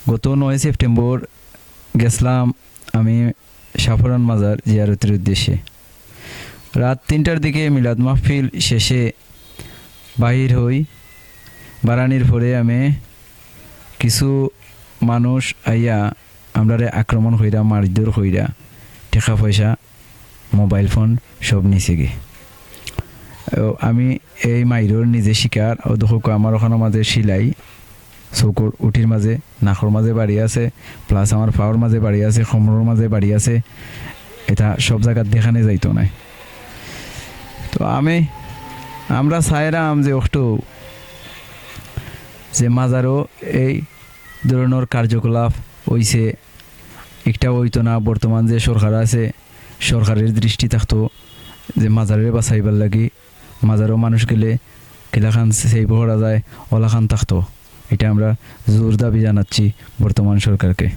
গত 9 সেপ্টেম্বর গেছিলাম আমি শাহপুরান মাজার জিয়ারতের উদ্দেশ্যে। রাত 3টার দিকে মিলাদ মাহফিল শেষে বাহির হই। বারানির পরে আমি কিছু মানুষ আইয়া আমরারে আক্রমণ কইরা মারধর কইরা টাকা পয়সা মোবাইল ফোন সব নিছে গে। আমি এই মাইরর নিজে শিকার। ও দেখো আমার ওখানে মাঝে সিলাই চৌকর উঠির মাঝে নাকর মাঝে বাড়ি আছে, প্লাস আমার পাওয়ার মাঝে বাড়ি আছে, কোমরের মাঝে বাড়ি আছে। এটা সব জায়গায় দেখানো যাইতো না। তো আমরা চাইলাম যে একটু যে মাজারও এই ধরনের কার্যকলাপ হইছে একটা হইতো না। বর্তমান যে সরকার আছে সরকারের দৃষ্টি থাকতো যে মাজারের বাঁচাইবার লাগি মাজারও মানুষ গেলে কিলাখান সেই করা যায় ওলাখান থাকতো। এটা আমরা জোর দাবি জানাচ্ছি বর্তমান সরকারকে।